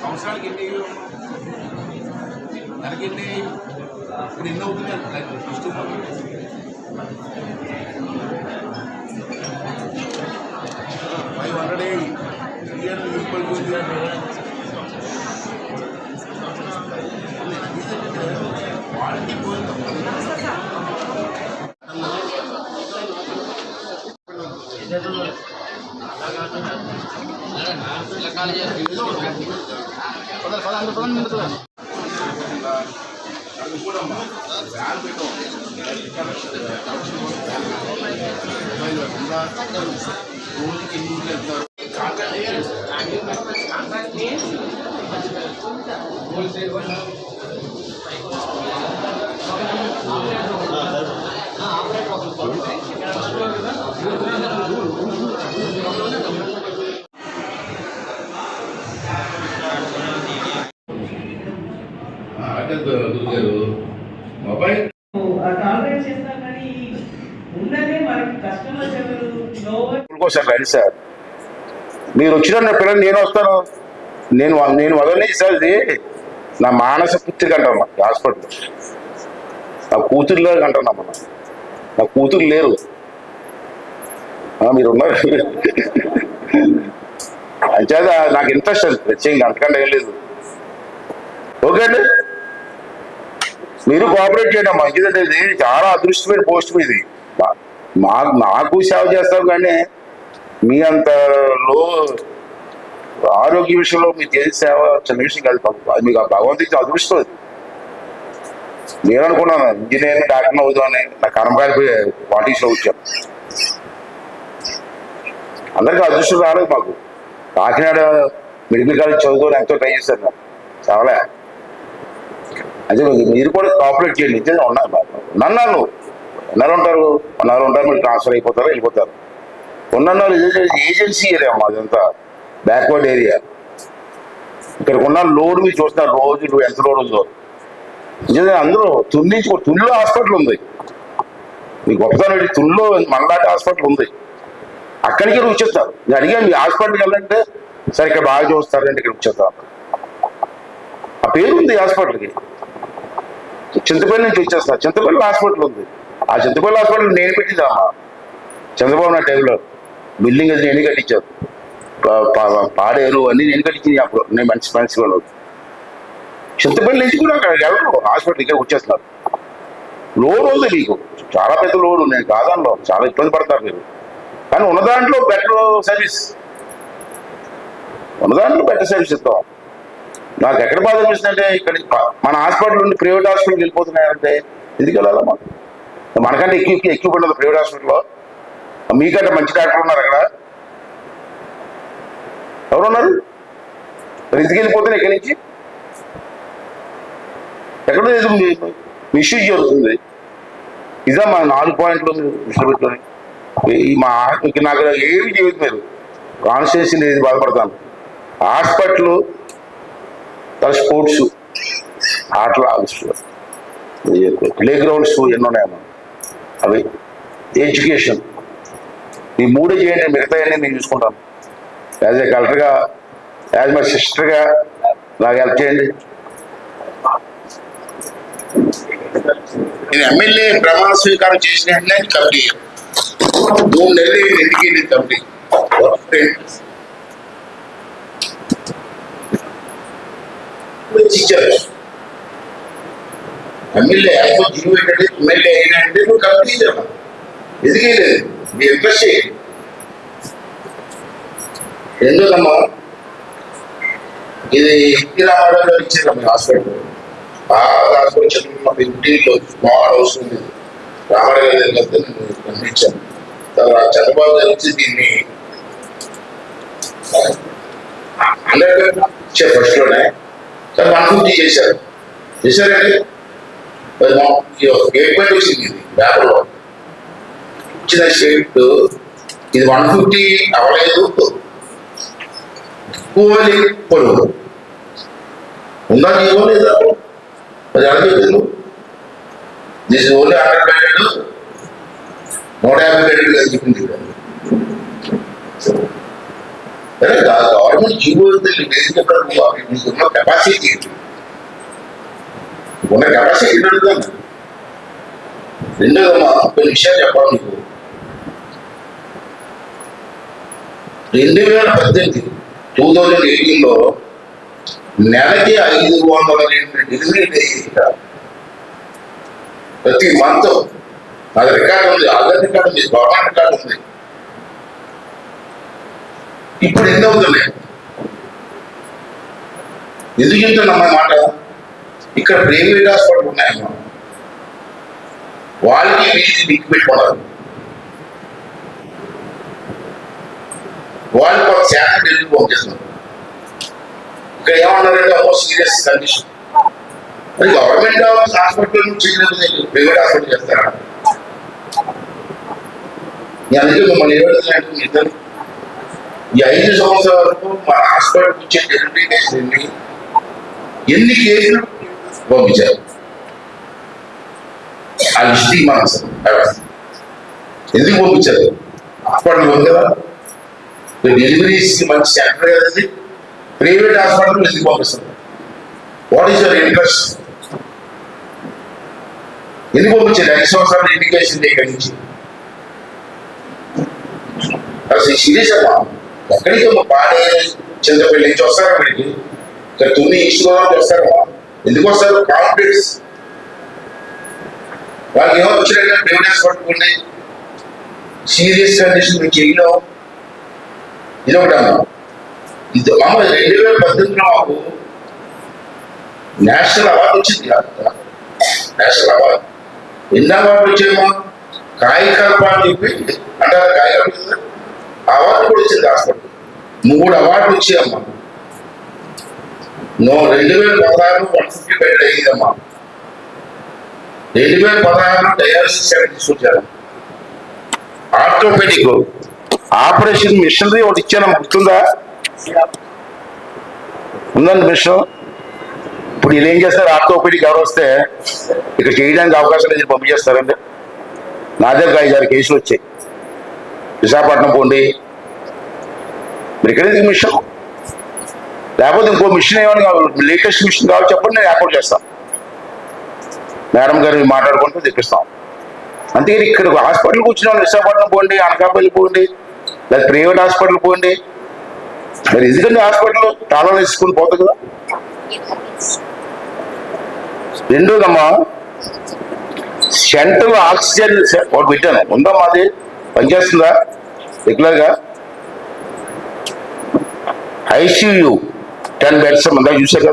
సంవత్సరానికి ఎన్ని నెలకి ఎన్ని ఇప్పుడు ఎన్ని అవుతుంది ఫస్ట్ 500 ఈక్వల్ టు క్వాలిటీ పోయింది. రోజుకి ఎన్ని వెళ్తారు మొబైల్ కోసం రండి సార్, మీరు వచ్చిన పిల్లలు నేను వస్తాను, నేను వదలనే సార్. ఇది నా మానస పుత్రిక అంటామా హాస్పిటల్, నా కూతురులో అంటున్నామా, నా కూతురు లేరు, మీరు ఉన్నారు. అంచేత నాకు ఇంట్రెస్ట్ అండి ప్రత్యేకంగా, అంతకంటే ఏం లేదు. ఓకే అండి, మీరు కోఆపరేట్ చేయండి అమ్మా. ఎందుకంటే ఇది చాలా అదృష్టమైన పోస్ట్ ఇది. నాకు సేవ చేస్తాం కానీ మీ అంత లో ఆరోగ్య విషయంలో మీరు చేసే సేవ చిన్న విషయం కాదు. అది మీకు భగవంతుడికి అదృష్టం. అది నేను అనుకున్నాను ఇంజనీర్ డాక్టర్ అవుతామని, నా కర్మకారి పార్టీస్లో వచ్చాను. అందరికీ అదృష్టం రాలేదు. మాకు కాకినాడ మెడికల్ కాలేజ్ చదువుకొని ఎంతో ట్రై చేశాను, చావలే. అదే మీరు కూడా కోఆపరేట్ చేయండి. నిజంగా ఉన్నాను ఎన్నాళ్ళు ఉంటారు, మీరు ట్రాన్స్ఫర్ అయిపోతారు, వెళ్ళిపోతారు. ఉన్న ఏజెన్సీ ఏరియా అదంతా బ్యాక్వర్డ్ ఏరియా. ఇక్కడ ఉన్న లోడ్ మీరు చూస్తున్నారు, రోజు ఎంత లోడ్ ఉందో. నిజంగా అందరూ తుల్లో హాస్పిటల్ ఉంది, మీకు గొప్పతనం తుల్లో మనలాంటి హాస్పిటల్ ఉంది. అక్కడికి వచ్చేస్తారు. నేను అడిగాను మీ హాస్పిటల్కి వెళ్ళంటే సరే ఇక్కడ బాగా చూస్తారంటే ఇక్కడ వచ్చేస్తారు. ఆ పేరు ఉంది హాస్పిటల్కి. చింతపల్లి నుంచి వచ్చేస్తారు. చింతపల్లి హాస్పిటల్ ఉంది. ఆ చింతపల్లి హాస్పిటల్ నేను పెట్టిందమ్మా, చంద్రబాబు నాయుడు టైంలో బిల్డింగ్ అది నేను కట్టించాను. పాడేరు అన్ని నేను కట్టించింది అప్పుడు, నేను మంచి వాళ్ళు. చింతపల్లి నుంచి కూడా అక్కడ వెళ్ళరు, హాస్పిటల్ ఇక్కడ వచ్చేస్తున్నారు. లోడ్ ఉంది మీకు, చాలా పెద్ద లోడ్. నేను కాదంలో చాలా ఇబ్బంది పడతారు మీరు, కానీ ఉన్న దాంట్లో బెటర్ సర్వీస్ ఇస్తాం. నాకు ఎక్కడ బాధ అనిపిస్తుందంటే ఇక్కడ మన హాస్పిటల్ నుండి ప్రైవేట్ హాస్పిటల్కి వెళ్ళిపోతున్నాయంటే ఎందుకు వెళ్ళాలమ్మా? మనకంటే ఎక్కువ ఉండదు ప్రైవేట్ హాస్పిటల్లో. మీకంటే మంచి డాక్టర్ ఉన్నారు అక్కడ, ఎవరున్నారు? మరి ఎందుకు వెళ్ళిపోతున్నాయి ఇక్కడి నుంచి? ఎక్కడో మిస్యూజ్ జరుగుతుంది. ఇదా మా 4 పాయింట్లు దృష్టిలో పెట్టుకొని నాకు ఏమి చేయదు. మీరు కాన్స్టిట్యున్సీ లేదు, బాధపడతాను. హాస్పిటల్, స్పోర్ట్స్, ఆటల ప్లే గ్రౌండ్స్ ఎన్నో ఉన్నాయమ్మా. అవి ఎడ్యుకేషన్, ఈ 3 చేయండి, మిగతా అన్నీ నేను చూసుకుంటాను. యాజ్ ఏ కలెక్టర్గా, యాజ్ మై సిస్టర్గా నాకు హెల్ప్ చేయండి. నేను ఎమ్మెల్యే ప్రమాణ స్వీకారం చేసిన వెంటనే కమిటీ 3 నెలలు ఇంటికి కమిటీ ఇచ్చారు. ఎమ్మెల్యే ఏంటంటే ఎమ్మెల్యే అయినా అంటే నువ్వు కమిటీ ఇచ్చాను, ఎందుకే లేదు మీ ఇంట్రెస్ట్ చేయండి. ఎందుకమ్మా ఇది ఎన్టీ రామారావు గారు ఇచ్చారమ్మా హాస్పిటల్. హాస్పిటల్ ఇంటిలో స్మాల్ హౌస్ ఉంది, రామారావు గారి దగ్గర నేను పంపించాను. తర్వాత చంద్రబాబు గారు వచ్చి దీన్ని 100 ఇచ్చారు ఫస్ట్ లోనే, సార్ 150 చేశారండి. స్టేట్మెంట్ వచ్చింది ఇది పేపర్లో ఇచ్చిన స్టేట్, ఇది 150 అవ్వలేదు, ఎక్కువలి పొడవు ఉందా జీవో లేదా, అది అడగలేదు. దిస్ ఓన్లీ 100 బెడెడ్, 150 బెడెడ్ అని చెప్పింది. గవర్నమెంట్ జీవో ఉన్న కెపాసిటీ ఉన్న కెపాసిటీ అడుగుతాను. రెండోదమ్మా కొన్ని విషయాలు చెప్పాలి మీకు. 2018 నెలకి 502 డెలివరీలు అయ్యింది ప్రతి మంత్. అది రికార్డు ఉంది, ఆధార్ రికార్డు ఉంది, గవర్నమెంట్ రికార్డు ఉంది. ఇప్పుడు ఎన్ని అవుతున్నాయి? ఎందుకు చెప్తున్నా మాట? ఇక్కడ ప్రైవేట్ హాస్పిటల్ ఉన్నాయమ్మా, వాళ్ళకి వీళ్ళకి లింక్ పెట్టుకున్నారు. వాళ్ళు కొంత శాతం ఢిల్లీకి పంపిస్తున్నారు. ఇక్కడ ఏమన్నారంటే అమ్మో సీరియస్ కండిషన్, మరి గవర్నమెంట్ హాస్పిటల్ నుంచి ప్రైవేట్ హాస్పిటల్ చేస్తారా? నేను అందుకే మిమ్మల్ని ఏమడుగుతున్నాను, ఇద్దరు ఈ 5 సంవత్సరాల వరకు మన హాస్పిటల్ వచ్చే డెలివరీ కేసులు ఎన్ని కేసులు పంపించారు? ఆ లిస్ట్ మనం ఎందుకు పంపించారు? హాస్పిటల్ ఉంది కదా, డెలివరీస్ మంచి సెంటర్ కదండి, ప్రైవేట్ హాస్పిటల్ ఎందుకు పంపిస్తారు? What is your interest? ఎందుకు పంపించారు? 5 సంవత్సరాలు ఇండికేషన్ ఇక్కడి నుంచి అసలు సీరియస్ అమ్మా. ఎక్కడికి పాడే చింతపల్లి నుంచి వస్తారు, అక్కడికి ఇక్కడ 9 ఇష్టం వస్తారమ్మా. ఎందుకు వస్తారు? కాన్ఫిడెన్స్ వాళ్ళకి ఏమో వచ్చినట్టు ప్రైవేట్ హాస్పిటల్ ఉండి సీరియస్ కండిషన్ మీకు చేయడం ఇది ఒకటమ్మా. ఇది అమ్మ 2018 మాకు నేషనల్ అవార్డు వచ్చింది. నేషనల్ అవార్డు ఎన్ని అవార్డు వచ్చాయమ్మా? కాయకల్ప అని చెప్పి అంటారు, కాయకల్ప అవార్డు కూడా వచ్చింది హాస్పిటల్. 3 అవార్డులు వచ్చాయమ్మా. 2016 150 బెడ్ అయ్యిందమ్మా. 2016 డయాలసిస్ సెంటర్ తీసుకొచ్చారు. ఆర్థోపెడిక్ ఆపరేషన్ మిషనరీ ఒకటి ఇచ్చానమ్మా, గుర్తుందా? ఉందండి మిషన్. ఇప్పుడు వీళ్ళు ఏం చేస్తారు? ఆర్థోపెడిక్ ఎవరు వస్తే ఇక్కడ చేయడానికి అవకాశం లేదు, పంపించేస్తారండి. నా దగ్గర 5-6 కేసులు వచ్చాయి. విశాఖపట్నం పోండి, మీరు ఇక్కడ మిషన్, లేకపోతే ఇంకో మిషన్ ఏమైనా లేటెస్ట్ మిషన్ కావాలి చెప్పండి, నేను ఏర్పాటు చేస్తాను. మేడం గారు మాట్లాడుకుంటూ తెప్పిస్తాం. అంతేగాని ఇక్కడ హాస్పిటల్కి వచ్చిన వాళ్ళు విశాఖపట్నం పోండి, అనకాపల్లి పోండి, లేదా ప్రైవేట్ హాస్పిటల్ పోండి. మరి ఎందుకంటే హాస్పిటల్ తాళాలు వేసుకుని పోతుంది కదా. రెండోదమ్మా, సెంట్రల్ ఆక్సిజన్ ఒకటి పెట్టాను, ఉందమ్మా? అది పనిచేస్తుందా రెగ్యులర్గా? ICU 10 బెడ్స్ ఉందా? చూసాక